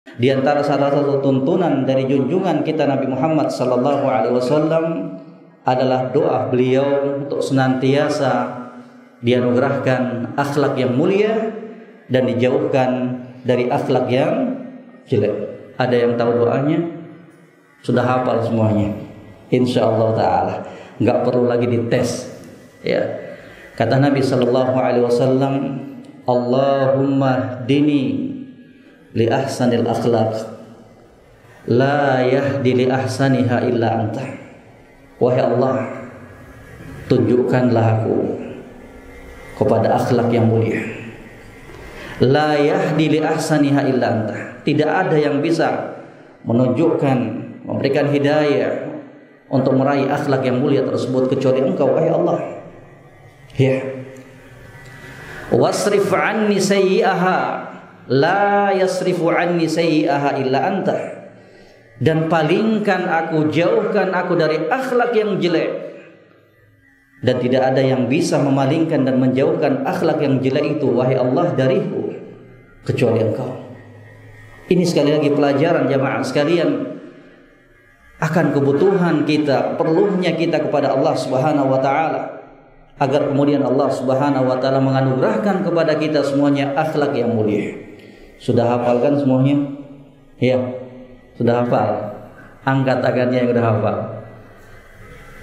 Di antara salah satu tuntunan dari junjungan kita Nabi Muhammad sallallahu alaihi wasallam adalah doa beliau untuk senantiasa dianugerahkan akhlak yang mulia dan dijauhkan dari akhlak yang jelek. Ada yang tahu doanya? Sudah hafal semuanya? Insyaallah taala. Enggak perlu lagi dites. Ya. Kata Nabi sallallahu alaihi wasallam, Allahumma hdini li ahsanil akhlaq la yahdi li ahsaniha illa anta. Wahai Allah, tunjukkanlah aku kepada akhlak yang mulia. La yahdi li ahsaniha illa anta. Tidak ada yang bisa menunjukkan, memberikan hidayah untuk meraih akhlak yang mulia tersebut kecuali Engkau, wahai Allah. Ya. Wasrif anni sayyi'aha la yasrifu anni sayyi'aha illa anta. Dan palingkan aku, jauhkan aku dari akhlak yang jelek, dan tidak ada yang bisa memalingkan dan menjauhkan akhlak yang jelek itu, wahai Allah, dariku kecuali Engkau. Ini sekali lagi pelajaran jamaah sekalian akan kebutuhan kita, perlunya kita kepada Allah Subhanahu wa taala, agar kemudian Allah Subhanahu wa taala menganugerahkan kepada kita semuanya akhlak yang mulia. Sudah hafalkan semuanya? Ya. Sudah hafal? Angkat tangannya yang sudah hafal.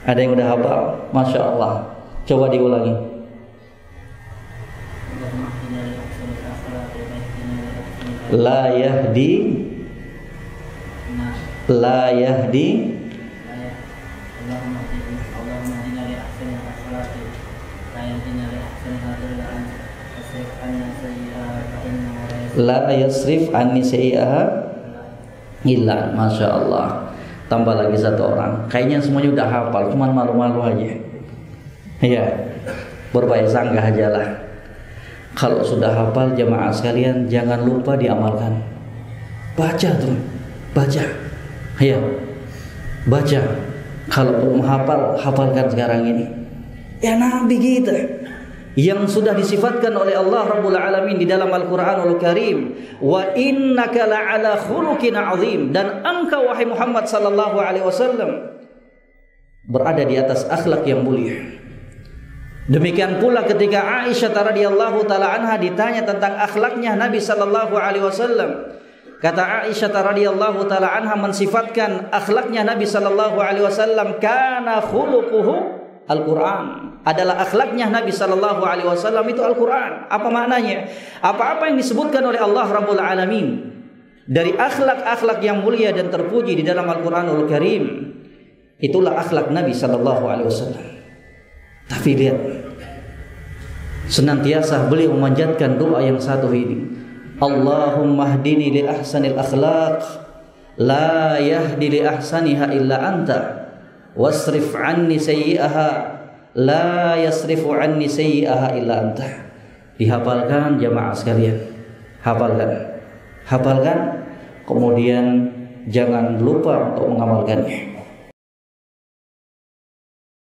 Ada yang sudah hafal? Masya Allah. Coba diulangi. La yahdi la yasrif anni sayyi'aha illa. Masya Allah. Tambah lagi satu orang. Kayaknya semuanya udah hafal, cuman malu-malu aja. Ya, berbaik sangka aja lah. Kalau sudah hafal jemaah sekalian, jangan lupa diamalkan. Baca tuh, baca. Ya, baca. Kalau belum hafal, hafalkan sekarang ini. Ya Nabi kita yang sudah disifatkan oleh Allah Rabbul Alamin di dalam Al-Quranul Karim, wa innaka la'ala khuluqin azim, dan engkau wahai Muhammad sallallahu alaihi wasallam berada di atas akhlak yang mulia. Demikian pula ketika Aisyah radhiyallahu taala anha ditanya tentang akhlaknya Nabi sallallahu alaihi wasallam, kata Aisyah radhiyallahu taala anha mensifatkan akhlaknya Nabi sallallahu alaihi wasallam, kana khuluquhu Al-Quran. Adalah akhlaknya Nabi sallallahu alaihi wasallam itu Al-Quran. Apa maknanya? Apa-apa yang disebutkan oleh Allah Rabbul Alamin dari akhlak-akhlak yang mulia dan terpuji di dalam Al-Quranul Karim, itulah akhlak Nabi sallallahu alaihi wasallam. Tapi lihat, senantiasa beliau memanjatkan doa yang satu ini, Allahumma hdini li ahsanil akhlaq la yahdi li ahsaniha illa anta wasrif anni sayyi'aha la yasrifu anni sayyi'aha illa anta. Dihafalkan jamaah sekalian, hafalkan, kemudian jangan lupa untuk mengamalkannya.